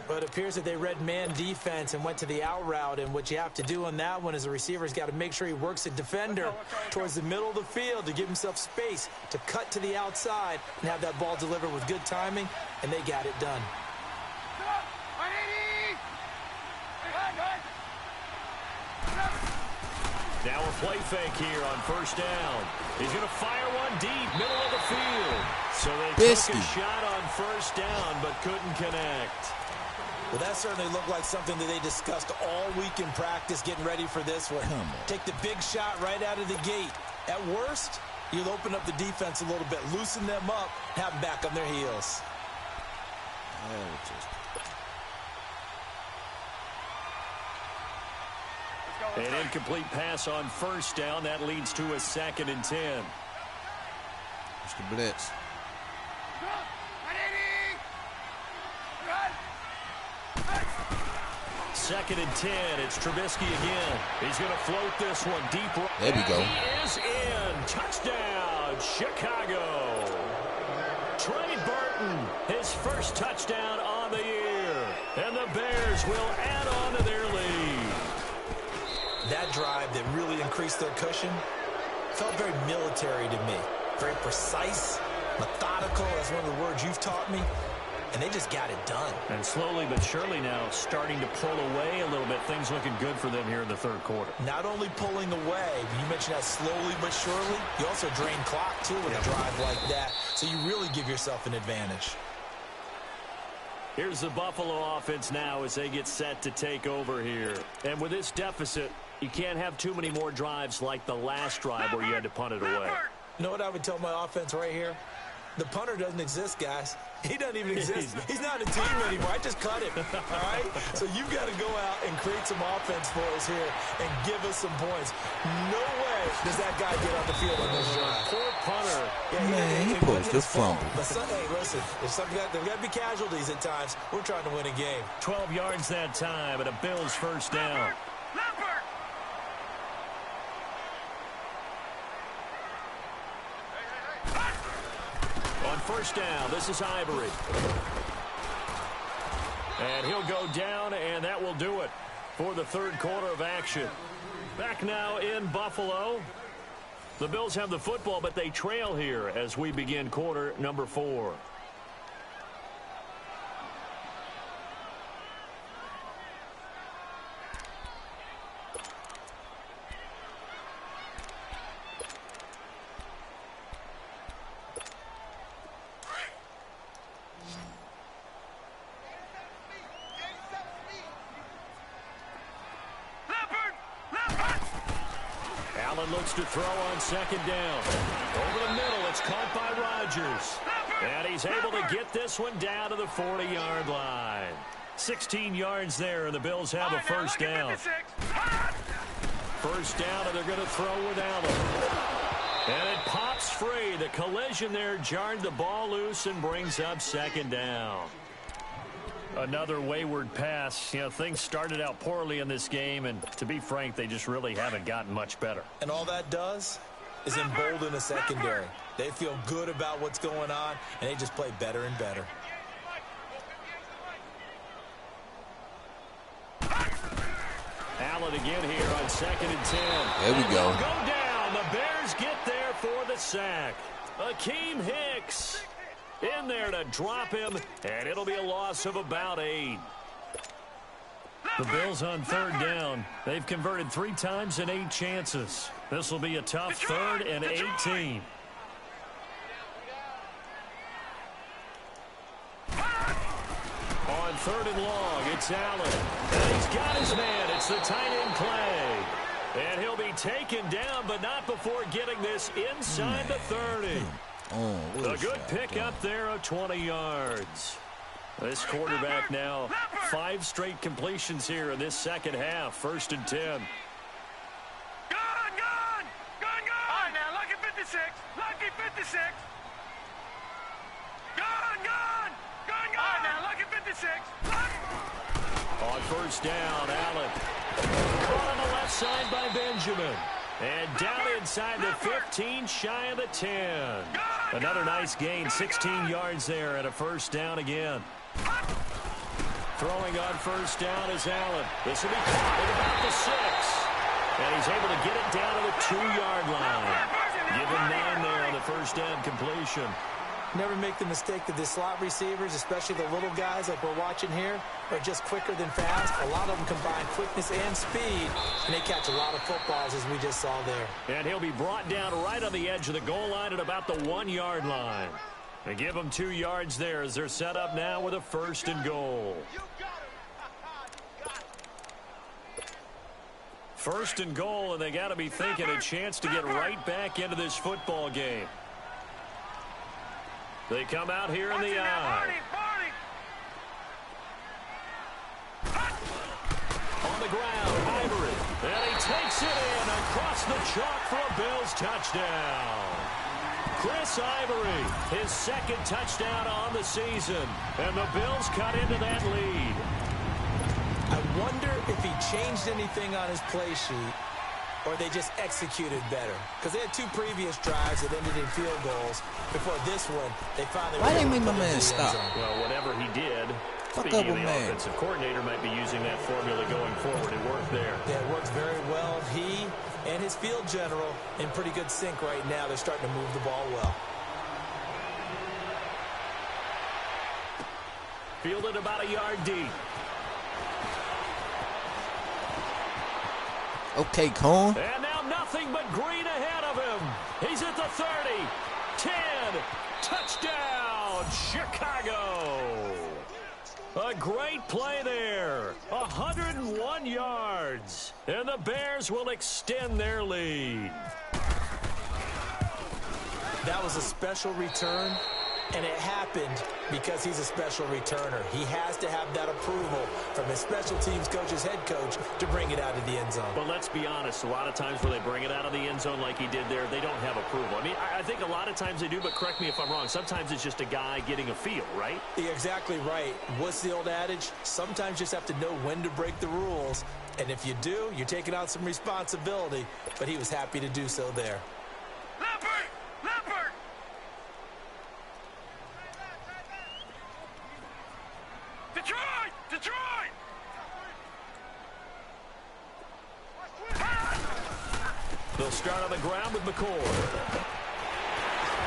But it appears that they read man defense and went to the out route, and what you have to do on that one is the receiver's got to make sure he works a defender towards the middle of the field to give himself space to cut to the outside and have that ball delivered with good timing, and they got it done. Now a play fake here on first down. He's going to fire one deep, middle of the field. So they took a shot on first down, but couldn't connect. Well, that certainly looked like something that they discussed all week in practice, getting ready for this one. Take the big shot right out of the gate. At worst, you'll open up the defense a little bit, loosen them up, have them back on their heels. An incomplete pass on first down. That leads to a 2nd and 10. It's the blitz. Second and 10. It's Trubisky again. He's going to float this one deep. There we go. He is in. Touchdown, Chicago. Trey Burton, his first touchdown on the year. And the Bears will add on to their lead. That drive that really increased their cushion felt very military to me. Very precise, methodical. That's one of the words you've taught me. And they just got it done. And slowly but surely now starting to pull away a little bit. Things looking good for them here in the third quarter. Not only pulling away, but you mentioned that slowly but surely. You also drain clock, too, with a drive like that. So you really give yourself an advantage. Here's the Buffalo offense now as they get set to take over here. And with this deficit, you can't have too many more drives like the last drive where you had to punt it away. You know what I would tell my offense right here? The punter doesn't exist, guys. He doesn't even exist. He's not a team anymore. I just cut him, all right? So you've got to go out and create some offense for us here and give us some points. No way does that guy get on the field on this drive. Poor punter. Yeah, man, he pushed the fumble. But hey, listen, there's got to be casualties at times. We're trying to win a game. 12 yards that time, and a Bills first down. On first down, this is Ivory. And he'll go down, and that will do it for the third quarter of action. Back now in Buffalo. The Bills have the football, but they trail here as we begin quarter number 4. Allen looks to throw on second down. Over the middle, it's caught by Rodgers. And he's able to get this one down to the 40-yard line. 16 yards there, and the Bills have a first down. First down, and they're going to throw with Allen. And it pops free. The collision there jarred the ball loose and brings up second down. Another wayward pass. You know, things started out poorly in this game, and to be frank, they just really haven't gotten much better. And all that does is embolden the secondary. They feel good about what's going on, and they just play better and better. Allen again here on 2nd and 10. There we go. Go down. The Bears get there for the sack. Akeem Hicks in there to drop him, and it'll be a loss of about 8. The Bills on 3rd down. They've converted 3 times in 8 chances. This will be a tough 3rd and 18. On 3rd and long, it's Allen. And he's got his man. It's the tight end play. And he'll be taken down, but not before getting this inside the 30. A good pickup there of 20 yards. This quarterback now 5 straight completions here in this second half. 1st and 10. Gone! All right, now, lucky 56. Lucky 56. Gone! All right, now, lucky 56. On 1st down, Allen. Caught on the left side by Benjamin. And down inside the 15, shy of the 10. Another nice gain, 16 yards there, and a 1st down again. Throwing on 1st down is Allen. This will be caught at about the 6. And he's able to get it down to the 2-yard line. Give him 9 there on the 1st down completion. Never make the mistake that the slot receivers, especially the little guys like we're watching here, are just quicker than fast. A lot of them combine quickness and speed, and they catch a lot of footballs, as we just saw there. And he'll be brought down right on the edge of the goal line at about the 1-yard line. They give him 2 yards there as they're set up now with a 1st and goal. 1st and goal, and they got to be thinking a chance to get right back into this football game. They come out here in the eye. On the ground, Ivory. And he takes it in across the chalk for a Bills touchdown. Chris Ivory, his 2nd touchdown on the season. And the Bills cut into that lead. I wonder if he changed anything on his play sheet, or they just executed better. Because they had 2 previous drives that ended in field goals. Before this one, they finally... Why didn't make my man stop? Well, whatever he did, speaking of the offensive coordinator might be using that formula going forward. It worked there. Yeah, it works very well. He and his field general in pretty good sync right now. They're starting to move the ball well. Fielded about a yard deep. Okay, Cone. And now nothing but green ahead of him. He's at the 30, 10, touchdown, Chicago. A great play there, 101 yards, and the Bears will extend their lead. That was a special return, and it happened because he's a special returner. He has to have that approval from his special teams coach's head coach to bring it out of the end zone. But let's be honest, a lot of times when they bring it out of the end zone like he did there, they don't have approval. I mean, I think a lot of times they do, but correct me if I'm wrong. Sometimes it's just a guy getting a feel, right? You're exactly right. What's the old adage? Sometimes you just have to know when to break the rules. And if you do, you're taking on some responsibility. But he was happy to do so there. Leopard! Detroit! They'll start on the ground with McCord.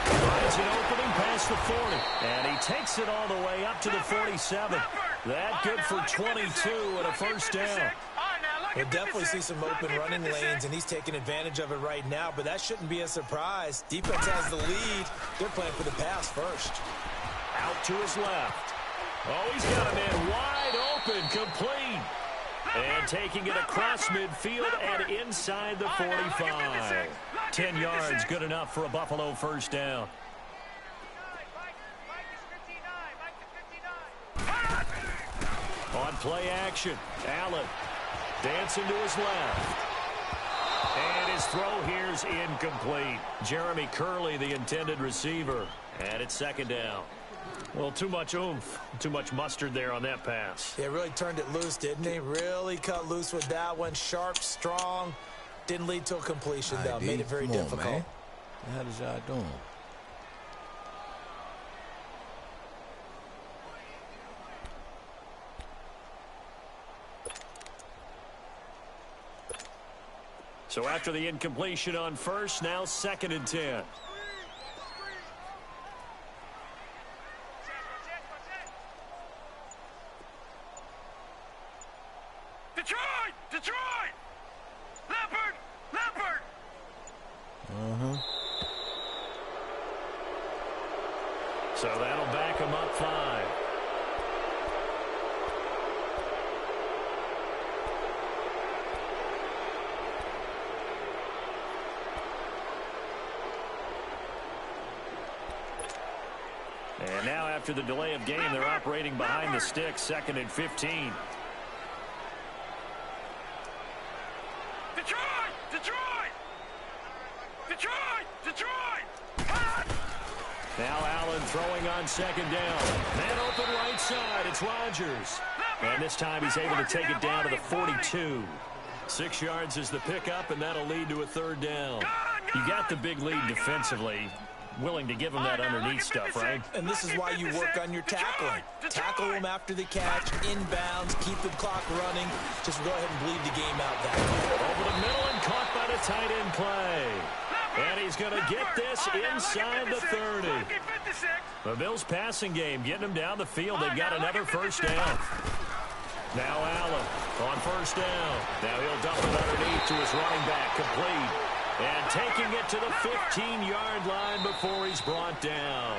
Finds an opening past the 40. And he takes it all the way up to the 47. That good for 22 and a 1st down. We'll definitely see some open running lanes, and he's taking advantage of it right now, but that shouldn't be a surprise. Defense has the lead. They're playing for the pass first. Out to his left. Oh, he's got a man wide open, complete. And taking it across midfield and inside the 45. 10 yards, good enough for a Buffalo first down. On play action, Allen dancing to his left. And his throw here's incomplete. Jeremy Curley, the intended receiver. And it's second down. Well, too much oomph, too much mustard there on that pass. Yeah, really turned it loose, didn't he? Really cut loose with that one. Sharp, strong. Didn't lead to a completion, though. Made it very difficult. Man. How is y'all doing? So after the incompletion on first, now 2nd and 10. Detroit! Detroit! Leopard! Leopard! So that'll back him up 5. And now after the delay of game, they're operating behind the sticks, 2nd and 15. Detroit! Detroit! Detroit! Detroit! Now Allen throwing on 2nd down. Man open right side. It's Rodgers. And this time he's able to take it down to the 42. 6 yards is the pickup, and that'll lead to a 3rd down. You got the big lead defensively. Willing to give him that underneath stuff, right? And this is why you work on your tackling. Tackle him after the catch, inbounds, keep the clock running. Just go ahead and bleed the game out that way. Over the middle and caught by the tight end play. And he's going to get this inside the 30. The Bills passing game getting them down the field. They've got another first down. Now Allen on first down. Now he'll dump it underneath to his running back, complete. And taking it to the 15-yard line before he's brought down.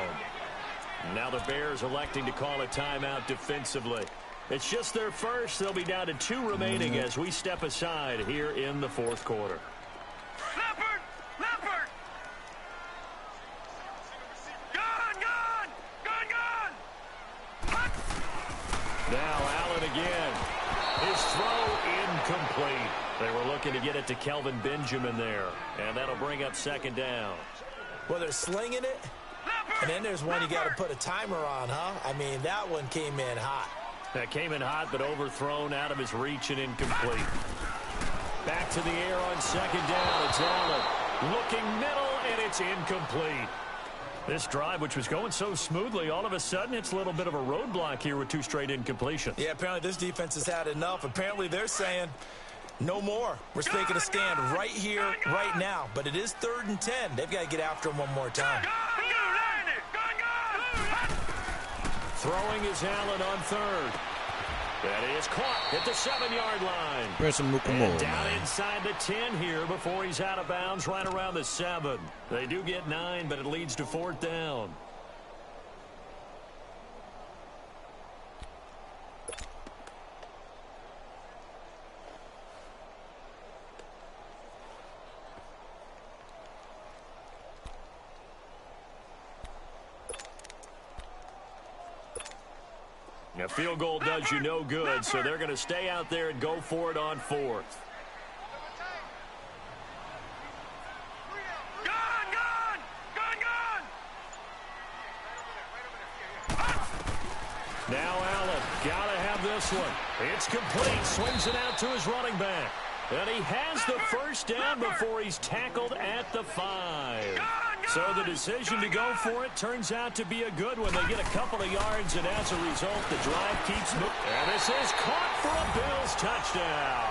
Now the Bears electing to call a timeout defensively. It's just their first. They'll be down to 2 remaining as we step aside here in the 4th quarter. Leopard! Leopard! Gone! Gone! Gone! Gone! Now Allen again. His throw incomplete. They were looking to get it to Kelvin Benjamin there. And that'll bring up 2nd down. Well, they're slinging it. And then there's one you got to put a timer on, huh? I mean, that one came in hot. That came in hot, but overthrown out of his reach and incomplete. Back to the air on 2nd down. It's Allen. Looking middle, and it's incomplete. This drive, which was going so smoothly, all of a sudden it's a little bit of a roadblock here with 2 straight incompletions. Yeah, apparently this defense has had enough. Apparently they're saying no more. We're taking a stand right here, right now. But it is 3rd and 10. They've got to get after him one more time. Throwing is Allen on 3rd. That is caught at the 7-yard line. And down inside the 10 here before he's out of bounds right around the 7. They do get 9, but it leads to 4th down. A field goal does you no good, so they're going to stay out there and go for it on 4th. Now Allen, got to have this one. It's complete, swings it out to his running back. And he has the first down before he's tackled at the 5. So the decision to go for it turns out to be a good one. They get a couple of yards, and as a result, the drive keeps moving. And this is caught for a Bills touchdown.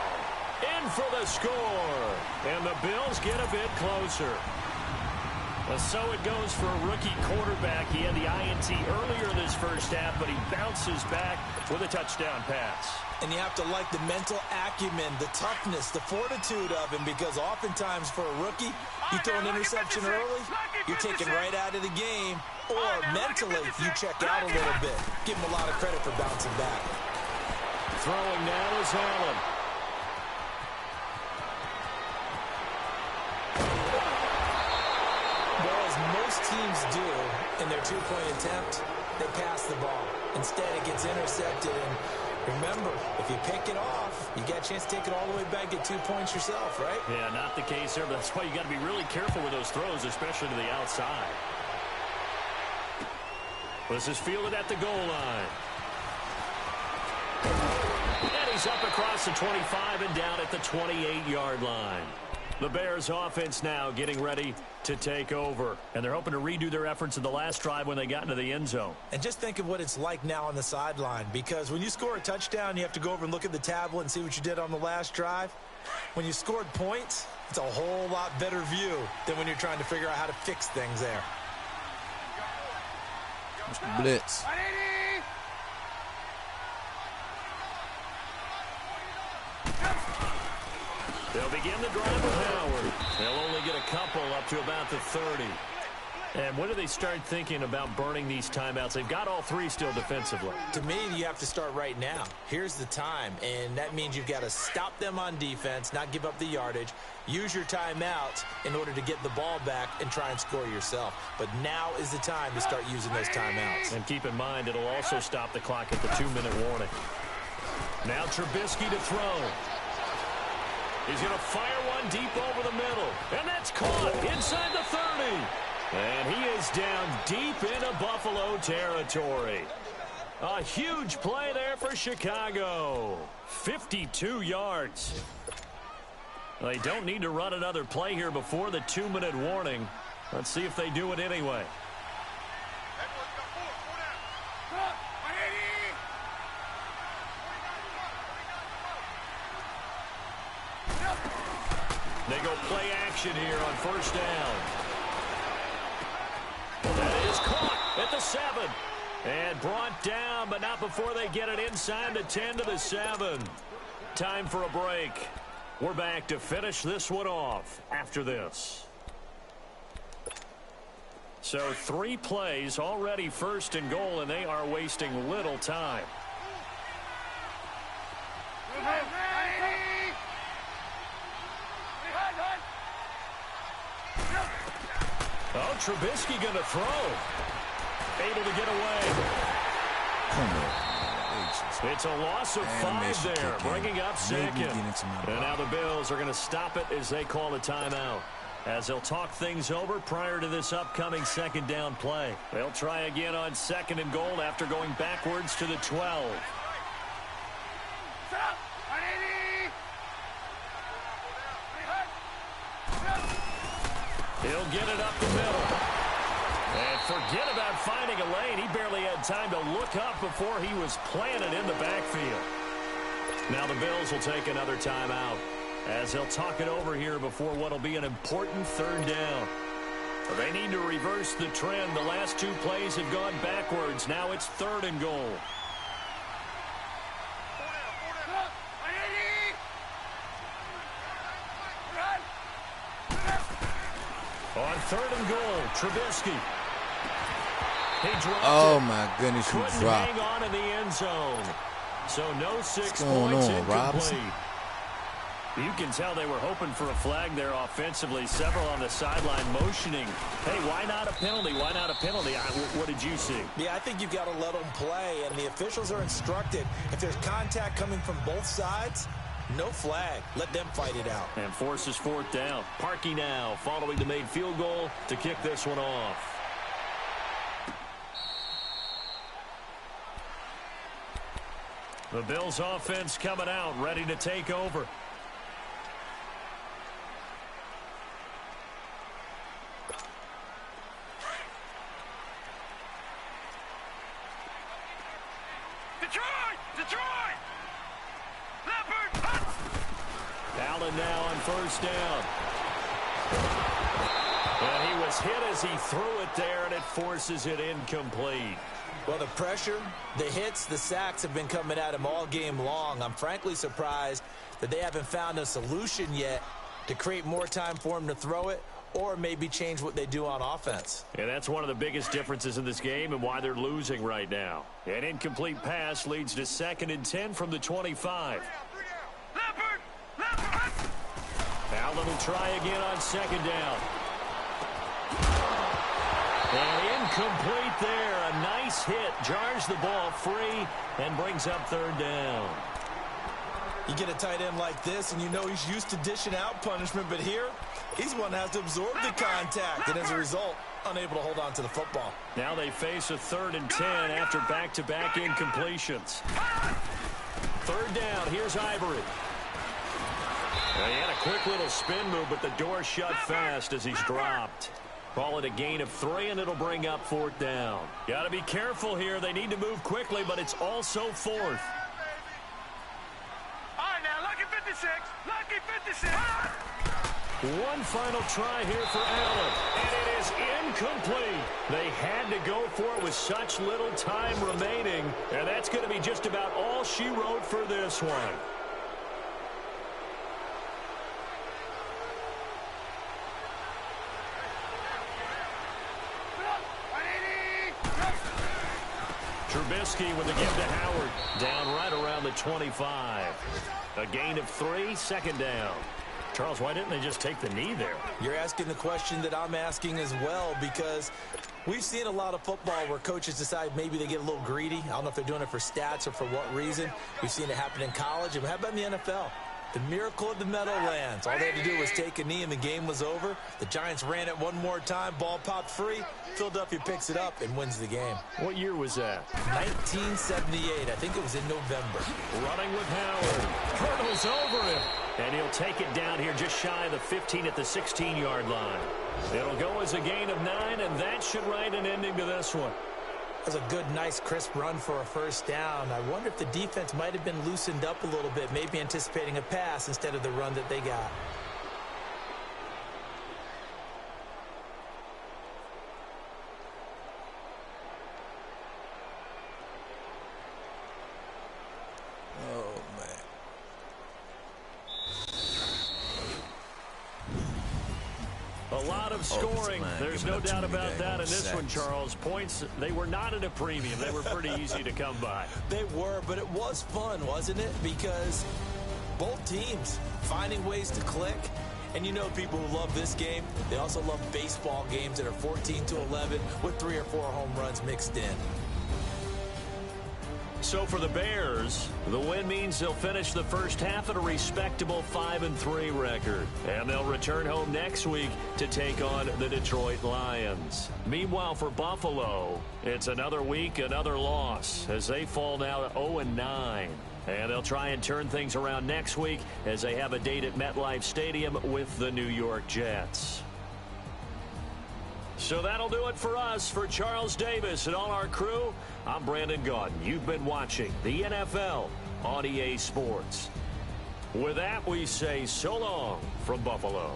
In for the score. And the Bills get a bit closer. Well, so it goes for a rookie quarterback. He had the INT earlier this first half, but he bounces back with a touchdown pass. And you have to like the mental acumen, the toughness, the fortitude of him, because oftentimes for a rookie, you throw an interception early, you're taken right out of the game, or mentally you check out a little bit. Give him a lot of credit for bouncing back. Throwing now is Allen. Well, as most teams do in their two-point attempt, they pass the ball. Instead, it gets intercepted. And remember, if you pick it off, you get a chance to take it all the way back, get 2 points yourself, right? Yeah, not the case here. That's why you got to be really careful with those throws, especially to the outside. This is fielded at the goal line. And he's up across the 25 and down at the 28-yard line. The Bears offense now getting ready to take over. And they're hoping to redo their efforts in the last drive when they got into the end zone. And just think of what it's like now on the sideline, because when you score a touchdown, you have to go over and look at the tablet and see what you did on the last drive. When you scored points, it's a whole lot better view than when you're trying to figure out how to fix things there. Mr. Blitz. They'll begin the drive with Howard. They'll only get a couple up to about the 30. And when do they start thinking about burning these timeouts? They've got all three still defensively. To me, you have to start right now. Here's the time, and that means you've got to stop them on defense, not give up the yardage, use your timeouts in order to get the ball back and try and score yourself. But now is the time to start using those timeouts. And keep in mind, it'll also stop the clock at the 2-minute warning. Now Trubisky to throw. He's going to fire one deep over the middle. And that's caught inside the 30. And he is down deep into Buffalo territory. A huge play there for Chicago. 52 yards. They don't need to run another play here before the 2-minute warning. Let's see if they do it anyway. They go play action here on first down. That is caught at the 7. And brought down, but not before they get it inside the 10 to the 7. Time for a break. We're back to finish this one off after this. So 3 plays, already first and goal, and they are wasting little time. Oh, Trubisky going to throw. Able to get away. It's a loss of 5 there, bringing up second. And now the Bills are going to stop it as they call a timeout, as they'll talk things over prior to this upcoming second down play. They'll try again on second and goal after going backwards to the 12. He'll get it up the middle. And forget about finding a lane. He barely had time to look up before he was planted in the backfield. Now the Bills will take another timeout, as they'll talk it over here before what will be an important third down. They need to reverse the trend. The last 2 plays have gone backwards. Now it's 3rd and goal. On 3rd and goal, Trubisky. He dropped Oh, it. my goodness, you Couldn't dropped hang on in the end zone. So no 6 What's going points on, incomplete. Robinson? You can tell they were hoping for a flag there offensively. Several on the sideline motioning. Hey, why not a penalty? Why not a penalty? What did you see? Yeah, I think you've got to let them play, and the officials are instructed. If there's contact coming from both sides, no flag. Let them fight it out. And forces 4th down. Parkey now following the made field goal to kick this one off. The Bills offense coming out, ready to take over. Detroit! Leopard! Hut! Allen now on first down. And he was hit as he threw it there, and it forces it incomplete. Well, the pressure, the hits, the sacks have been coming at him all game long. I'm frankly surprised that they haven't found a solution yet to create more time for him to throw it or maybe change what they do on offense. And that's one of the biggest differences in this game and why they're losing right now. An incomplete pass leads to 2nd and 10 from the 25. Allen will try again on 2nd down. And incomplete there. A nice hit. Jars the ball free and brings up 3rd down. You get a tight end like this, and you know he's used to dishing out punishment, but here, he's one that has to absorb the contact, and as a result, unable to hold on to the football. Now they face a 3rd and 10 after back-to-back incompletions. 3rd down. Here's Ivory. He had a quick little spin move, but the door shut fast as he's dropped. Call it a gain of 3, and it'll bring up 4th down. Got to be careful here. They need to move quickly, but it's also 4th. Lucky 56. One final try here for Allen, and it is incomplete. They had to go for it with such little time remaining, and that's going to be just about all she wrote for this one. Trubisky with a give to Howard. Down right around the 25. A gain of 3, 2nd down. Charles, why didn't they just take the knee there? You're asking the question that I'm asking as well, because we've seen a lot of football where coaches decide maybe they get a little greedy. I don't know if they're doing it for stats or for what reason. We've seen it happen in college. And how about in the NFL? The miracle of the Meadowlands. All they had to do was take a knee and the game was over. The Giants ran it one more time. Ball popped free. Philadelphia picks it up and wins the game. What year was that? 1978. I think it was in November. Running with Howard. Hurdles over him. And he'll take it down here just shy of the 15 at the 16-yard line. It'll go as a gain of 9, and that should write an ending to this one. That was a good, nice, crisp run for a 1st down. I wonder if the defense might have been loosened up a little bit, maybe anticipating a pass instead of the run that they got. Oh, man. A lot of scoring. There's no doubt about that in this one, sacks. Charles. Points, they were not at a premium. They were pretty easy to come by. They were, but it was fun, wasn't it? Because both teams finding ways to click. And you know people who love this game, they also love baseball games that are 14-11 with 3 or 4 home runs mixed in. So for the Bears, the win means they'll finish the first half at a respectable 5-3 record. And they'll return home next week to take on the Detroit Lions. Meanwhile, for Buffalo, it's another week, another loss, as they fall now to 0-9. And they'll try and turn things around next week as they have a date at MetLife Stadium with the New York Jets. So that'll do it for us. For Charles Davis and all our crew, I'm Brandon Gaudin. You've been watching the NFL on EA Sports. With that, we say so long from Buffalo.